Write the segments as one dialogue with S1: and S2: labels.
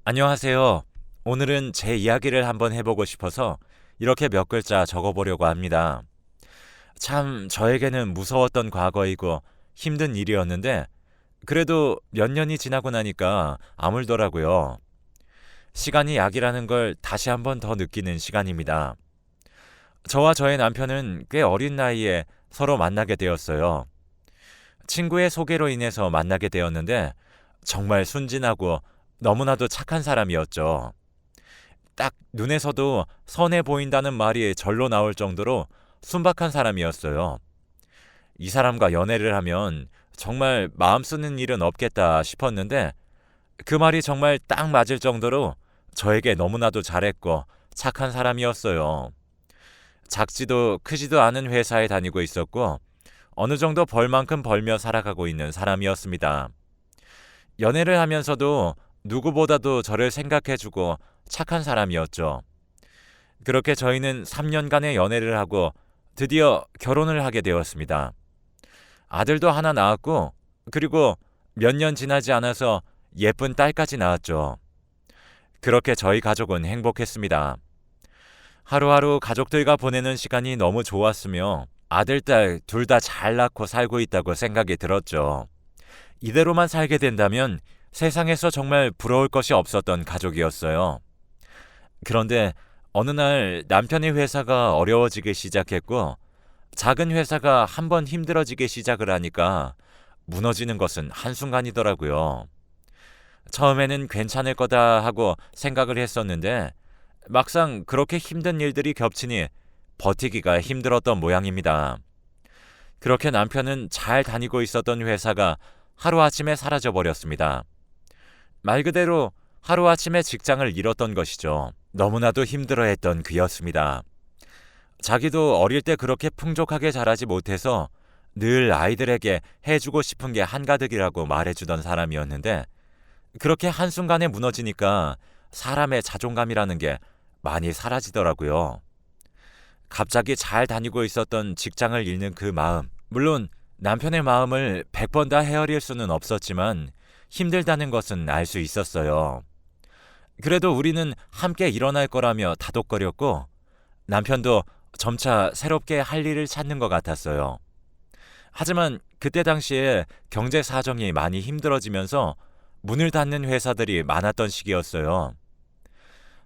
S1: 안녕하세요. 오늘은 제 이야기를 한번 해보고 싶어서 이렇게 몇 글자 적어보려고 합니다. 참 저에게는 무서웠던 과거이고 힘든 일이었는데 그래도 몇 년이 지나고 나니까 아물더라고요. 시간이 약이라는 걸 다시 한번 더 느끼는 시간입니다. 저와 저의 남편은 꽤 어린 나이에 서로 만나게 되었어요. 친구의 소개로 인해서 만나게 되었는데 정말 순진하고 너무나도 착한 사람이었죠. 딱 눈에서도 선해 보인다는 말이 절로 나올 정도로 순박한 사람이었어요. 이 사람과 연애를 하면 정말 마음 쓰는 일은 없겠다 싶었는데 그 말이 정말 딱 맞을 정도로 저에게 너무나도 잘했고 착한 사람이었어요. 작지도 크지도 않은 회사에 다니고 있었고 어느 정도 벌 만큼 벌며 살아가고 있는 사람이었습니다. 연애를 하면서도 누구보다도 저를 생각해주고 착한 사람이었죠. 그렇게 저희는 3년간의 연애를 하고 드디어 결혼을 하게 되었습니다. 아들도 하나 낳았고, 그리고 몇 년 지나지 않아서 예쁜 딸까지 낳았죠. 그렇게 저희 가족은 행복했습니다. 하루하루 가족들과 보내는 시간이 너무 좋았으며 아들, 딸 둘 다 잘 낳고 살고 있다고 생각이 들었죠. 이대로만 살게 된다면 세상에서 정말 부러울 것이 없었던 가족이었어요. 그런데 어느 날 남편의 회사가 어려워지기 시작했고 작은 회사가 한번 힘들어지기 시작을 하니까 무너지는 것은 한순간이더라고요. 처음에는 괜찮을 거다 하고 생각을 했었는데 막상 그렇게 힘든 일들이 겹치니 버티기가 힘들었던 모양입니다. 그렇게 남편은 잘 다니고 있었던 회사가 하루아침에 사라져 버렸습니다. 말 그대로 하루아침에 직장을 잃었던 것이죠. 너무나도 힘들어했던 그였습니다. 자기도 어릴 때 그렇게 풍족하게 자라지 못해서 늘 아이들에게 해주고 싶은 게 한가득이라고 말해주던 사람이었는데 그렇게 한순간에 무너지니까 사람의 자존감이라는 게 많이 사라지더라고요. 갑자기 잘 다니고 있었던 직장을 잃는 그 마음, 물론 남편의 마음을 100번 다 헤아릴 수는 없었지만 힘들다는 것은 알 수 있었어요. 그래도 우리는 함께 일어날 거라며 다독거렸고 남편도 점차 새롭게 할 일을 찾는 것 같았어요. 하지만 그때 당시에 경제 사정이 많이 힘들어지면서 문을 닫는 회사들이 많았던 시기였어요.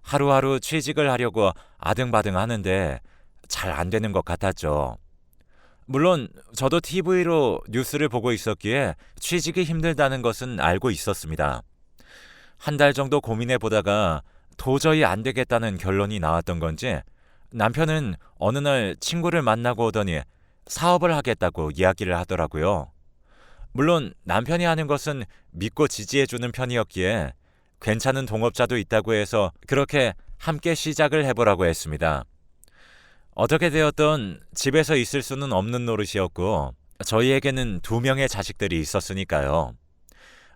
S1: 하루하루 취직을 하려고 아등바등 하는데 잘 안 되는 것 같았죠. 물론 저도 TV로 뉴스를 보고 있었기에 취직이 힘들다는 것은 알고 있었습니다. 한 달 정도 고민해 보다가 도저히 안 되겠다는 결론이 나왔던 건지 남편은 어느 날 친구를 만나고 오더니 사업을 하겠다고 이야기를 하더라고요. 물론 남편이 하는 것은 믿고 지지해주는 편이었기에 괜찮은 동업자도 있다고 해서 그렇게 함께 시작을 해보라고 했습니다. 어떻게 되었던 집에서 있을 수는 없는 노릇이었고 저희에게는 2명의 자식들이 있었으니까요.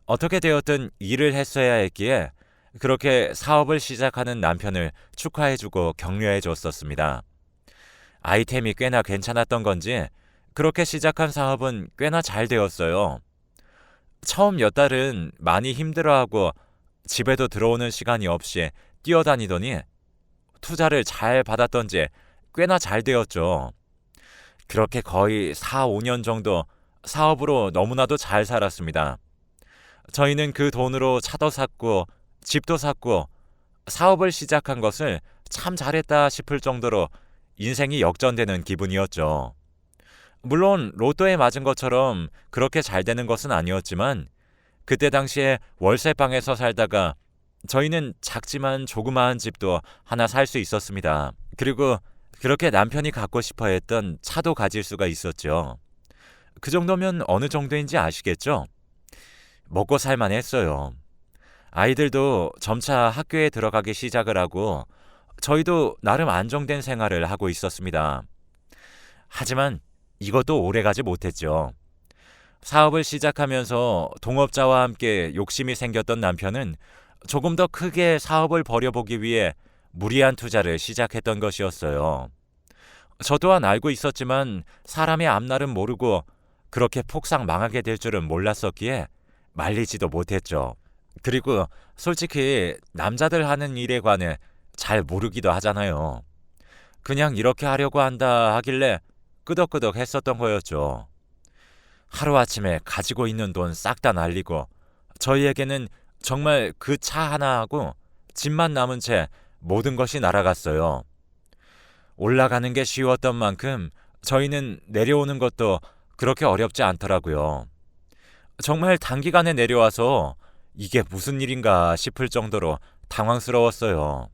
S1: 어떻게 되었든 일을 했어야 했기에 그렇게 사업을 시작하는 남편을 축하해주고 격려해줬었습니다. 아이템이 꽤나 괜찮았던 건지 그렇게 시작한 사업은 꽤나 잘 되었어요. 처음 몇 달은 많이 힘들어하고 집에도 들어오는 시간이 없이 뛰어다니더니 투자를 잘 받았던지 꽤나 잘 되었죠. 그렇게 거의 4, 5년 정도 사업으로 너무나도 잘 살았습니다. 저희는 그 돈으로 차도 샀고 집도 샀고 사업을 시작한 것을 참 잘했다 싶을 정도로 인생이 역전되는 기분이었죠. 물론 로또에 맞은 것처럼 그렇게 잘 되는 것은 아니었지만 그때 당시에 월세방에서 살다가 저희는 작지만 조그마한 집도 하나 살 수 있었습니다. 그리고 그렇게 남편이 갖고 싶어 했던 차도 가질 수가 있었죠. 그 정도면 어느 정도인지 아시겠죠? 먹고 살만 했어요. 아이들도 점차 학교에 들어가기 시작을 하고 저희도 나름 안정된 생활을 하고 있었습니다. 하지만 이것도 오래가지 못했죠. 사업을 시작하면서 동업자와 함께 욕심이 생겼던 남편은 조금 더 크게 사업을 벌여보기 위해 무리한 투자를 시작했던 것이었어요. 저 또한 알고 있었지만 사람의 앞날은 모르고 그렇게 폭삭 망하게 될 줄은 몰랐었기에 말리지도 못했죠. 그리고 솔직히 남자들 하는 일에 관해 잘 모르기도 하잖아요. 그냥 이렇게 하려고 한다 하길래 끄덕끄덕 했었던 거였죠. 하루아침에 가지고 있는 돈 싹 다 날리고 저희에게는 정말 그 차 하나하고 집만 남은 채 모든 것이 날아갔어요. 올라가는 게 쉬웠던 만큼 저희는 내려오는 것도 그렇게 어렵지 않더라고요. 정말 단기간에 내려와서 이게 무슨 일인가 싶을 정도로 당황스러웠어요.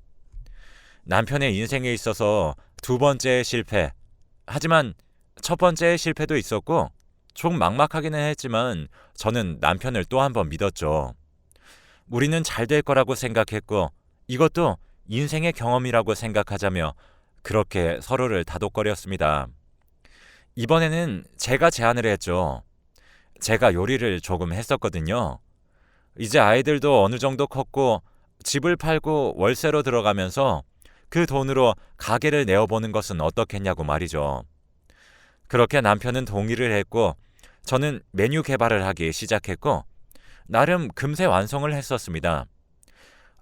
S1: 남편의 인생에 있어서 두 번째의 실패, 하지만 첫 번째의 실패도 있었고 좀 막막하기는 했지만 저는 남편을 또 한 번 믿었죠. 우리는 잘 될 거라고 생각했고 이것도 인생의 경험이라고 생각하자며 그렇게 서로를 다독거렸습니다. 이번에는 제가 제안을 했죠. 제가 요리를 조금 했었거든요. 이제 아이들도 어느 정도 컸고 집을 팔고 월세로 들어가면서 그 돈으로 가게를 내어보는 것은 어떻겠냐고 말이죠. 그렇게 남편은 동의를 했고 저는 메뉴 개발을 하기 시작했고 나름 금세 완성을 했었습니다.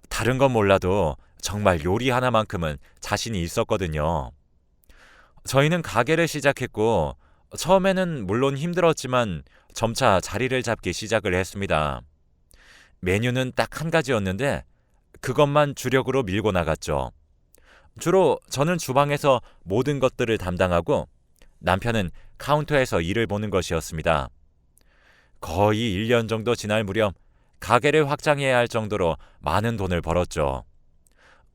S1: 다른 건 몰라도 정말 요리 하나만큼은 자신이 있었거든요. 저희는 가게를 시작했고 처음에는 물론 힘들었지만 점차 자리를 잡기 시작을 했습니다. 메뉴는 딱 한 가지였는데 그것만 주력으로 밀고 나갔죠. 주로 저는 주방에서 모든 것들을 담당하고 남편은 카운터에서 일을 보는 것이었습니다. 거의 1년 정도 지날 무렵 가게를 확장해야 할 정도로 많은 돈을 벌었죠.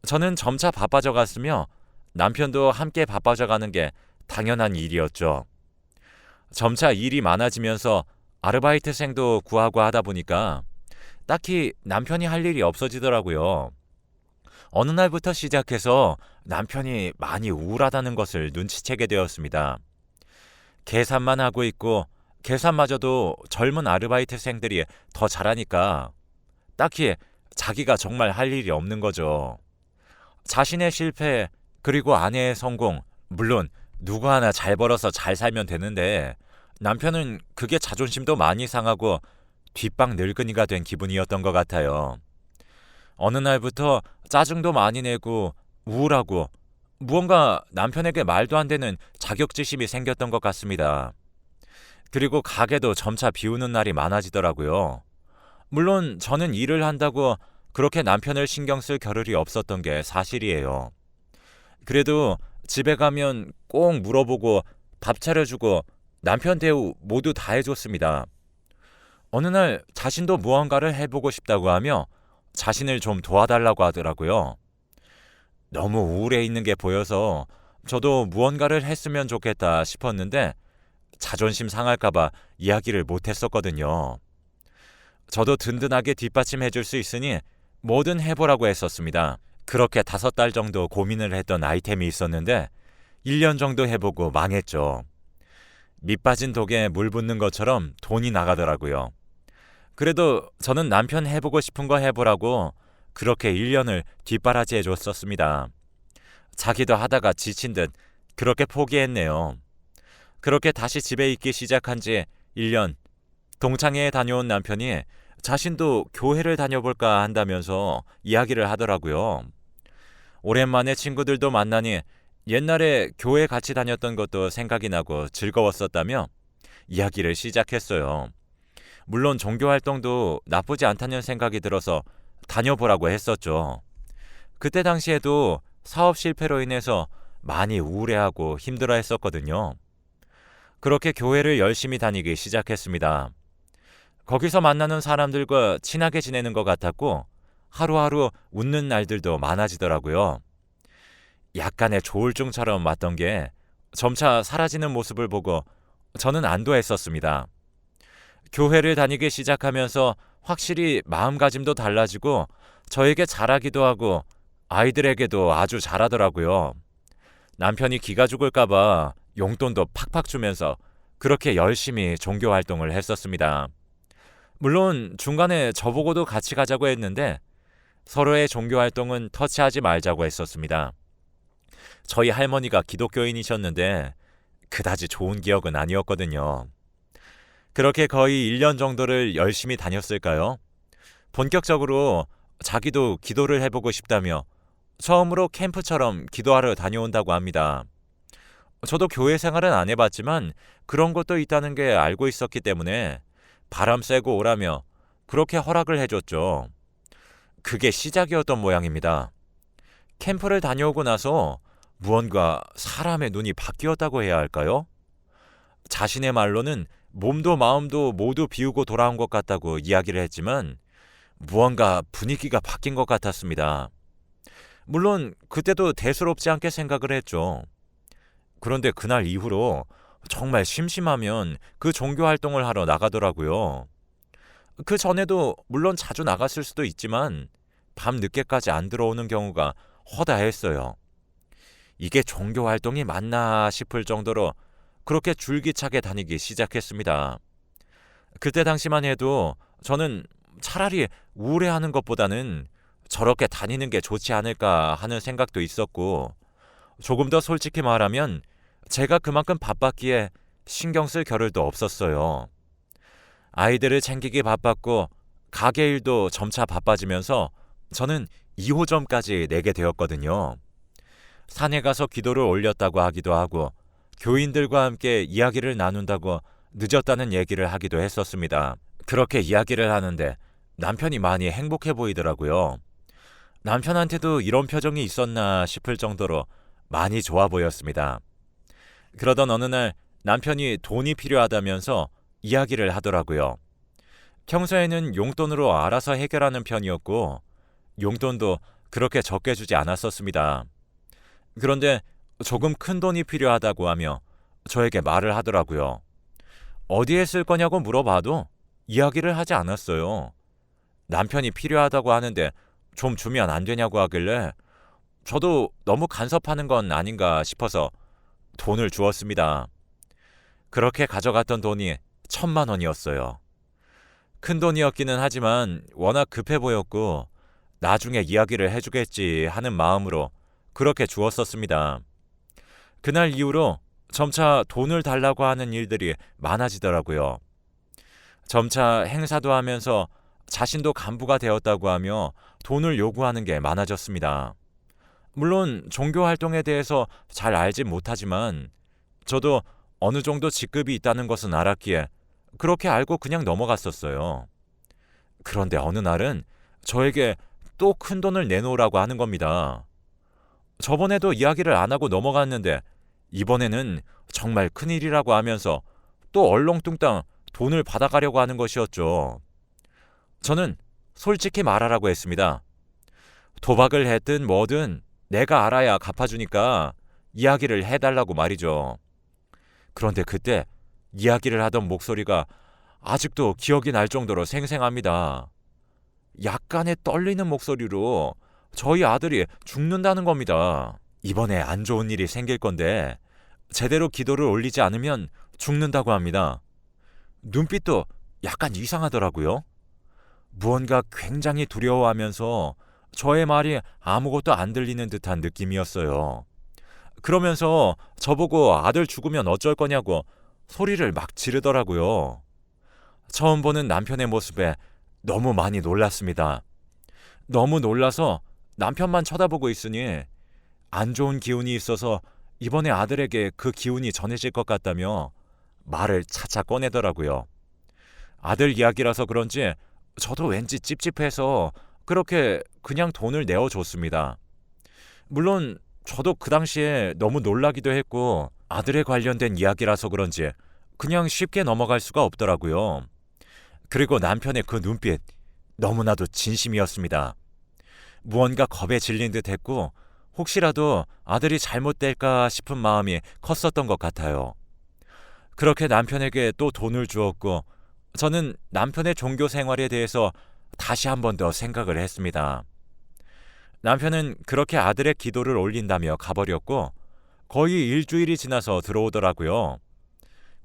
S1: 저는 점차 바빠져 갔으며 남편도 함께 바빠져 가는 게 당연한 일이었죠. 점차 일이 많아지면서 아르바이트생도 구하고 하다 보니까 딱히 남편이 할 일이 없어지더라고요. 어느 날부터 시작해서 남편이 많이 우울하다는 것을 눈치채게 되었습니다. 계산만 하고 있고 계산마저도 젊은 아르바이트생들이 더 잘하니까 딱히 자기가 정말 할 일이 없는 거죠. 자신의 실패 그리고 아내의 성공, 물론 누구 하나 잘 벌어서 잘 살면 되는데 남편은 그게 자존심도 많이 상하고 뒷방 늙은이가 된 기분이었던 것 같아요. 어느 날부터 짜증도 많이 내고 우울하고 무언가 남편에게 말도 안 되는 자격지심이 생겼던 것 같습니다. 그리고 가게도 점차 비우는 날이 많아지더라고요. 물론 저는 일을 한다고 그렇게 남편을 신경 쓸 겨를이 없었던 게 사실이에요. 그래도 집에 가면 꼭 물어보고 밥 차려주고 남편 대우 모두 다 해줬습니다. 어느 날 자신도 무언가를 해보고 싶다고 하며 자신을 좀 도와달라고 하더라고요. 너무 우울해 있는 게 보여서 저도 무언가를 했으면 좋겠다 싶었는데 자존심 상할까봐 이야기를 못했었거든요. 저도 든든하게 뒷받침해 줄 수 있으니 뭐든 해보라고 했었습니다. 그렇게 5달 정도 고민을 했던 아이템이 있었는데 1년 정도 해보고 망했죠. 밑 빠진 독에 물 붓는 것처럼 돈이 나가더라고요. 그래도 저는 남편 해보고 싶은 거 해보라고 그렇게 1년을 뒷바라지 해줬었습니다. 자기도 하다가 지친 듯 그렇게 포기했네요. 그렇게 다시 집에 있기 시작한 지 1년, 동창회에 다녀온 남편이 자신도 교회를 다녀볼까 한다면서 이야기를 하더라고요. 오랜만에 친구들도 만나니 옛날에 교회 같이 다녔던 것도 생각이 나고 즐거웠었다며 이야기를 시작했어요. 물론 종교 활동도 나쁘지 않다는 생각이 들어서 다녀보라고 했었죠. 그때 당시에도 사업 실패로 인해서 많이 우울해하고 힘들어 했었거든요. 그렇게 교회를 열심히 다니기 시작했습니다. 거기서 만나는 사람들과 친하게 지내는 것 같았고 하루하루 웃는 날들도 많아지더라고요. 약간의 조울증처럼 왔던 게 점차 사라지는 모습을 보고 저는 안도했었습니다. 교회를 다니기 시작하면서 확실히 마음가짐도 달라지고 저에게 잘하기도 하고 아이들에게도 아주 잘하더라고요. 남편이 기가 죽을까봐 용돈도 팍팍 주면서 그렇게 열심히 종교 활동을 했었습니다. 물론 중간에 저보고도 같이 가자고 했는데 서로의 종교 활동은 터치하지 말자고 했었습니다. 저희 할머니가 기독교인이셨는데 그다지 좋은 기억은 아니었거든요. 그렇게 거의 1년 정도를 열심히 다녔을까요? 본격적으로 자기도 기도를 해보고 싶다며 처음으로 캠프처럼 기도하러 다녀온다고 합니다. 저도 교회 생활은 안 해봤지만 그런 것도 있다는 게 알고 있었기 때문에 바람 쐬고 오라며 그렇게 허락을 해줬죠. 그게 시작이었던 모양입니다. 캠프를 다녀오고 나서 무언가 사람의 눈이 바뀌었다고 해야 할까요? 자신의 말로는 몸도 마음도 모두 비우고 돌아온 것 같다고 이야기를 했지만 무언가 분위기가 바뀐 것 같았습니다. 물론 그때도 대수롭지 않게 생각을 했죠. 그런데 그날 이후로 정말 심심하면 그 종교 활동을 하러 나가더라고요. 그 전에도 물론 자주 나갔을 수도 있지만 밤 늦게까지 안 들어오는 경우가 허다했어요. 이게 종교 활동이 맞나 싶을 정도로 그렇게 줄기차게 다니기 시작했습니다. 그때 당시만 해도 저는 차라리 우울해하는 것보다는 저렇게 다니는 게 좋지 않을까 하는 생각도 있었고, 조금 더 솔직히 말하면 제가 그만큼 바빴기에 신경 쓸 겨를도 없었어요. 아이들을 챙기기 바빴고 가게 일도 점차 바빠지면서 저는 2호점까지 내게 되었거든요. 산에 가서 기도를 올렸다고 하기도 하고 교인들과 함께 이야기를 나눈다고 늦었다는 얘기를 하기도 했었습니다. 그렇게 이야기를 하는데 남편이 많이 행복해 보이더라고요. 남편한테도 이런 표정이 있었나 싶을 정도로 많이 좋아 보였습니다. 그러던 어느 날 남편이 돈이 필요하다면서 이야기를 하더라고요. 평소에는 용돈으로 알아서 해결하는 편이었고 용돈도 그렇게 적게 주지 않았었습니다. 그런데 조금 큰 돈이 필요하다고 하며 저에게 말을 하더라고요. 어디에 쓸 거냐고 물어봐도 이야기를 하지 않았어요. 남편이 필요하다고 하는데 좀 주면 안 되냐고 하길래 저도 너무 간섭하는 건 아닌가 싶어서 돈을 주었습니다. 그렇게 가져갔던 돈이 1,000만 원이었어요. 큰 돈이었기는 하지만 워낙 급해 보였고 나중에 이야기를 해주겠지 하는 마음으로 그렇게 주었었습니다. 그날 이후로 점차 돈을 달라고 하는 일들이 많아지더라고요. 점차 행사도 하면서 자신도 간부가 되었다고 하며 돈을 요구하는 게 많아졌습니다. 물론 종교 활동에 대해서 잘 알진 못하지만 저도 어느 정도 직급이 있다는 것은 알았기에 그렇게 알고 그냥 넘어갔었어요. 그런데 어느 날은 저에게 또 큰 돈을 내놓으라고 하는 겁니다. 저번에도 이야기를 안 하고 넘어갔는데 이번에는 정말 큰일이라고 하면서 또 얼렁뚱땅 돈을 받아가려고 하는 것이었죠. 저는 솔직히 말하라고 했습니다. 도박을 했든 뭐든 내가 알아야 갚아주니까 이야기를 해달라고 말이죠. 그런데 그때 이야기를 하던 목소리가 아직도 기억이 날 정도로 생생합니다. 약간의 떨리는 목소리로 저희 아들이 죽는다는 겁니다. 이번에 안 좋은 일이 생길 건데 제대로 기도를 올리지 않으면 죽는다고 합니다. 눈빛도 약간 이상하더라고요. 무언가 굉장히 두려워하면서 저의 말이 아무것도 안 들리는 듯한 느낌이었어요. 그러면서 저보고 아들 죽으면 어쩔 거냐고 소리를 막 지르더라고요. 처음 보는 남편의 모습에 너무 많이 놀랐습니다. 너무 놀라서 남편만 쳐다보고 있으니 안 좋은 기운이 있어서 이번에 아들에게 그 기운이 전해질 것 같다며 말을 차차 꺼내더라고요. 아들 이야기라서 그런지 저도 왠지 찝찝해서 그렇게 그냥 돈을 내어줬습니다. 물론 저도 그 당시에 너무 놀라기도 했고 아들에 관련된 이야기라서 그런지 그냥 쉽게 넘어갈 수가 없더라고요. 그리고 남편의 그 눈빛 너무나도 진심이었습니다. 무언가 겁에 질린 듯 했고 혹시라도 아들이 잘못될까 싶은 마음이 컸었던 것 같아요. 그렇게 남편에게 또 돈을 주었고 저는 남편의 종교 생활에 대해서 다시 한 번 더 생각을 했습니다. 남편은 그렇게 아들의 기도를 올린다며 가버렸고 거의 일주일이 지나서 들어오더라고요.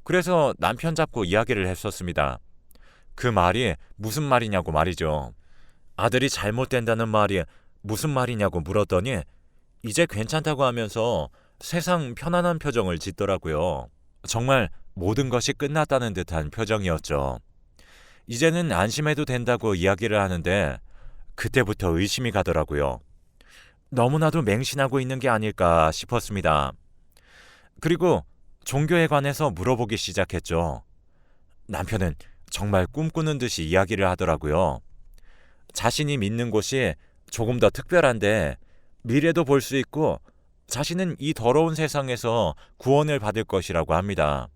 S1: 그래서 남편 잡고 이야기를 했었습니다. 그 말이 무슨 말이냐고 말이죠. 아들이 잘못된다는 말이 무슨 말이냐고 물었더니 이제 괜찮다고 하면서 세상 편안한 표정을 짓더라고요. 정말 모든 것이 끝났다는 듯한 표정이었죠. 이제는 안심해도 된다고 이야기를 하는데 그때부터 의심이 가더라고요. 너무나도 맹신하고 있는 게 아닐까 싶었습니다. 그리고 종교에 관해서 물어보기 시작했죠. 남편은 정말 꿈꾸는 듯이 이야기를 하더라고요. 자신이 믿는 곳이 조금 더 특별한데 미래도 볼 수 있고 자신은 이 더러운 세상에서 구원을 받을 것이라고 합니다.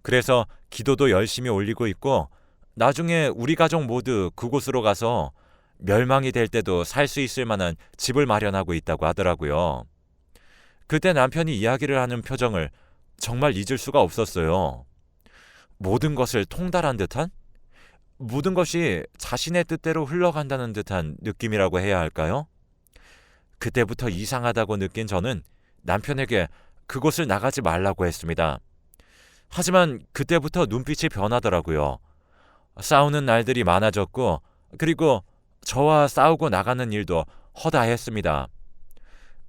S1: 그래서 기도도 열심히 올리고 있고 나중에 우리 가족 모두 그곳으로 가서 멸망이 될 때도 살 수 있을 만한 집을 마련하고 있다고 하더라고요. 그때 남편이 이야기를 하는 표정을 정말 잊을 수가 없었어요. 모든 것을 통달한 듯한? 모든 것이 자신의 뜻대로 흘러간다는 듯한 느낌이라고 해야 할까요? 그때부터 이상하다고 느낀 저는 남편에게 그곳을 나가지 말라고 했습니다. 하지만 그때부터 눈빛이 변하더라고요. 싸우는 날들이 많아졌고 그리고 저와 싸우고 나가는 일도 허다했습니다.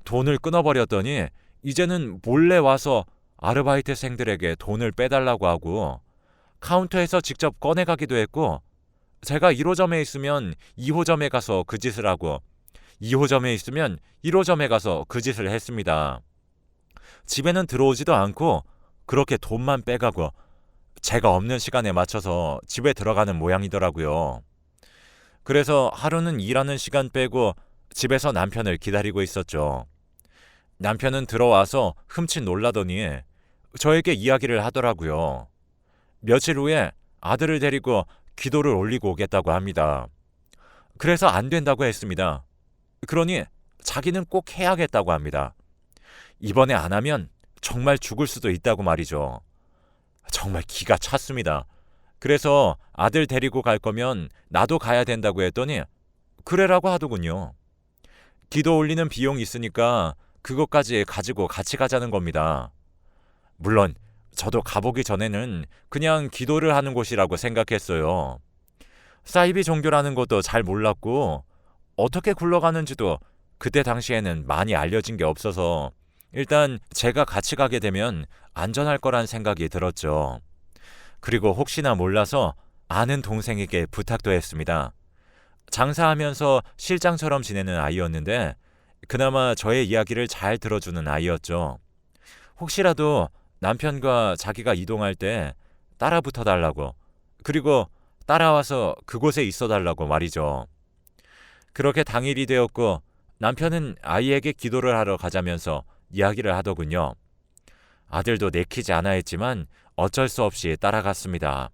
S1: 돈을 끊어버렸더니 이제는 몰래 와서 아르바이트생들에게 돈을 빼달라고 하고 카운터에서 직접 꺼내가기도 했고 제가 1호점에 있으면 2호점에 가서 그 짓을 하고 2호점에 있으면 1호점에 가서 그 짓을 했습니다. 집에는 들어오지도 않고 그렇게 돈만 빼가고 제가 없는 시간에 맞춰서 집에 들어가는 모양이더라고요. 그래서 하루는 일하는 시간 빼고 집에서 남편을 기다리고 있었죠. 남편은 들어와서 흠칫 놀라더니 저에게 이야기를 하더라고요. 며칠 후에 아들을 데리고 기도를 올리고 오겠다고 합니다. 그래서 안 된다고 했습니다. 그러니 자기는 꼭 해야겠다고 합니다. 이번에 안 하면 정말 죽을 수도 있다고 말이죠. 정말 기가 찼습니다. 그래서 아들 데리고 갈 거면 나도 가야 된다고 했더니 그래라고 하더군요. 기도 올리는 비용이 있으니까 그것까지 가지고 같이 가자는 겁니다. 물론 저도 가보기 전에는 그냥 기도를 하는 곳이라고 생각했어요. 사이비 종교라는 것도 잘 몰랐고 어떻게 굴러가는지도 그때 당시에는 많이 알려진 게 없어서 일단 제가 같이 가게 되면 안전할 거란 생각이 들었죠. 그리고 혹시나 몰라서 아는 동생에게 부탁도 했습니다. 장사하면서 실장처럼 지내는 아이였는데 그나마 저의 이야기를 잘 들어주는 아이였죠. 혹시라도 남편과 자기가 이동할 때 따라 붙어 달라고 그리고 따라와서 그곳에 있어 달라고 말이죠. 그렇게 당일이 되었고 남편은 아이에게 기도를 하러 가자면서 이야기를 하더군요. 아들도 내키지 않아 했지만 어쩔 수 없이 따라갔습니다.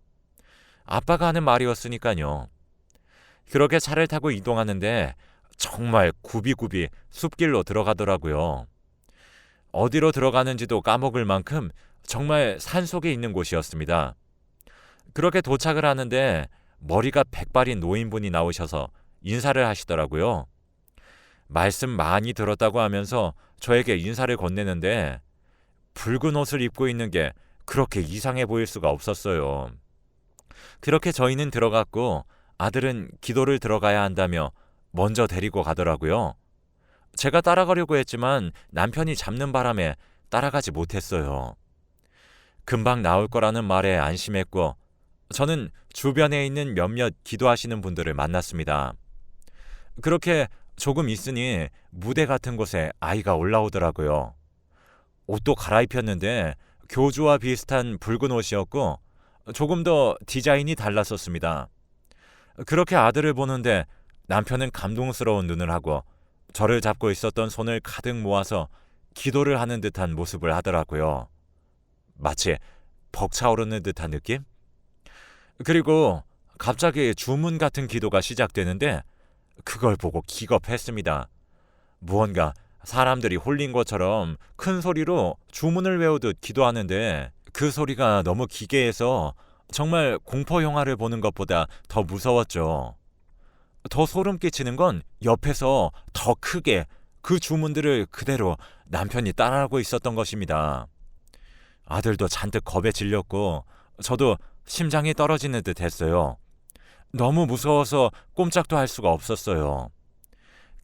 S1: 아빠가 하는 말이었으니까요. 그렇게 차를 타고 이동하는데 정말 굽이굽이 숲길로 들어가더라고요. 어디로 들어가는지도 까먹을 만큼 정말 산속에 있는 곳이었습니다. 그렇게 도착을 하는데 머리가 백발인 노인분이 나오셔서 인사를 하시더라고요. 말씀 많이 들었다고 하면서 저에게 인사를 건네는데 붉은 옷을 입고 있는 게 그렇게 이상해 보일 수가 없었어요. 그렇게 저희는 들어갔고 아들은 기도를 들어가야 한다며 먼저 데리고 가더라고요. 제가 따라가려고 했지만 남편이 잡는 바람에 따라가지 못했어요. 금방 나올 거라는 말에 안심했고 저는 주변에 있는 몇몇 기도하시는 분들을 만났습니다. 그렇게 조금 있으니 무대 같은 곳에 아이가 올라오더라고요. 옷도 갈아입혔는데 교주와 비슷한 붉은 옷이었고 조금 더 디자인이 달랐었습니다. 그렇게 아들을 보는데 남편은 감동스러운 눈을 하고 저를 잡고 있었던 손을 가득 모아서 기도를 하는 듯한 모습을 하더라고요. 마치 벅차오르는 듯한 느낌? 그리고 갑자기 주문 같은 기도가 시작되는데 그걸 보고 기겁했습니다. 무언가 사람들이 홀린 것처럼 큰 소리로 주문을 외우듯 기도하는데 그 소리가 너무 기괴해서 정말 공포 영화를 보는 것보다 더 무서웠죠. 더 소름 끼치는 건 옆에서 더 크게 그 주문들을 그대로 남편이 따라하고 있었던 것입니다. 아들도 잔뜩 겁에 질렸고 저도 심장이 떨어지는 듯 했어요. 너무 무서워서 꼼짝도 할 수가 없었어요.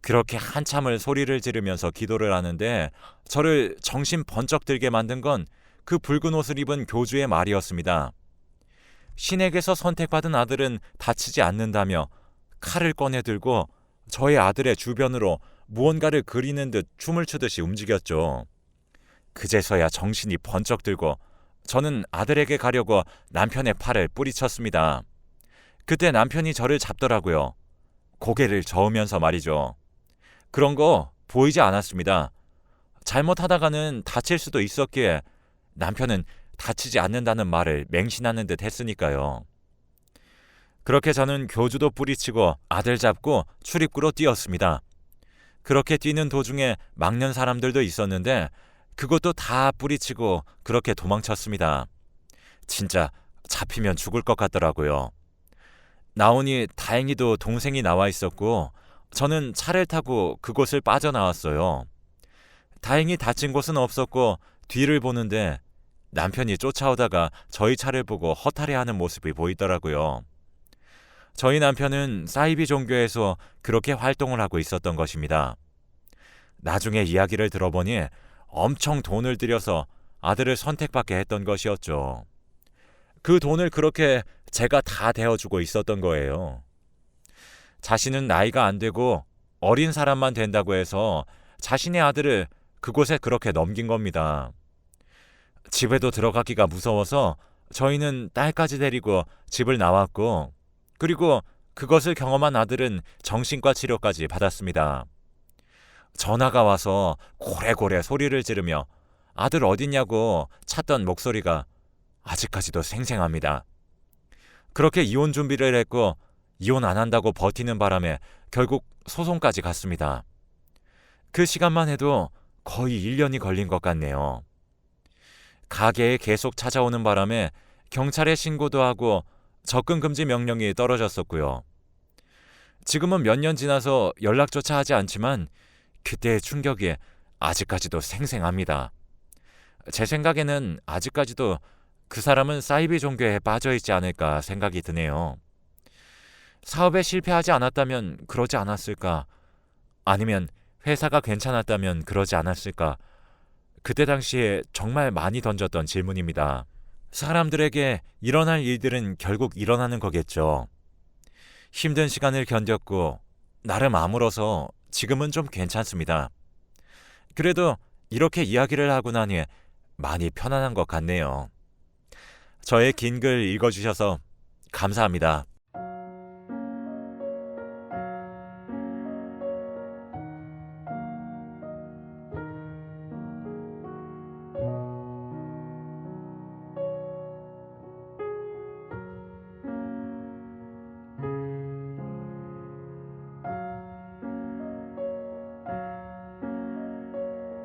S1: 그렇게 한참을 소리를 지르면서 기도를 하는데 저를 정신 번쩍 들게 만든 건 그 붉은 옷을 입은 교주의 말이었습니다. 신에게서 선택받은 아들은 다치지 않는다며 칼을 꺼내 들고 저희 아들의 주변으로 무언가를 그리는 듯 춤을 추듯이 움직였죠. 그제서야 정신이 번쩍 들고 저는 아들에게 가려고 남편의 팔을 뿌리쳤습니다. 그때 남편이 저를 잡더라고요. 고개를 저으면서 말이죠. 그런 거 보이지 않았습니다. 잘못하다가는 다칠 수도 있었기에 남편은 다치지 않는다는 말을 맹신하는 듯 했으니까요. 그렇게 저는 교주도 뿌리치고 아들 잡고 출입구로 뛰었습니다. 그렇게 뛰는 도중에 막는 사람들도 있었는데 그것도 다 뿌리치고 그렇게 도망쳤습니다. 진짜 잡히면 죽을 것 같더라고요. 나오니 다행히도 동생이 나와 있었고 저는 차를 타고 그곳을 빠져나왔어요. 다행히 다친 곳은 없었고 뒤를 보는데 남편이 쫓아오다가 저희 차를 보고 허탈해하는 모습이 보이더라고요. 저희 남편은 사이비 종교에서 그렇게 활동을 하고 있었던 것입니다. 나중에 이야기를 들어보니 엄청 돈을 들여서 아들을 선택받게 했던 것이었죠. 그 돈을 그렇게 제가 다 대어주고 있었던 거예요. 자신은 나이가 안 되고 어린 사람만 된다고 해서 자신의 아들을 그곳에 그렇게 넘긴 겁니다. 집에도 들어가기가 무서워서 저희는 딸까지 데리고 집을 나왔고 그리고 그것을 경험한 아들은 정신과 치료까지 받았습니다. 전화가 와서 고래고래 소리를 지르며 아들 어딨냐고 찾던 목소리가 아직까지도 생생합니다. 그렇게 이혼 준비를 했고 이혼 안 한다고 버티는 바람에 결국 소송까지 갔습니다. 그 시간만 해도 거의 1년이 걸린 것 같네요. 가게에 계속 찾아오는 바람에 경찰에 신고도 하고 접근 금지 명령이 떨어졌었고요. 지금은 몇 년 지나서 연락조차 하지 않지만 그때의 충격이 아직까지도 생생합니다. 제 생각에는 아직까지도 그 사람은 사이비 종교에 빠져 있지 않을까 생각이 드네요. 사업에 실패하지 않았다면 그러지 않았을까? 아니면 회사가 괜찮았다면 그러지 않았을까? 그때 당시에 정말 많이 던졌던 질문입니다. 사람들에게 일어날 일들은 결국 일어나는 거겠죠. 힘든 시간을 견뎠고 나름 아물어서 지금은 좀 괜찮습니다. 그래도 이렇게 이야기를 하고 나니 많이 편안한 것 같네요. 저의 긴 글 읽어주셔서 감사합니다.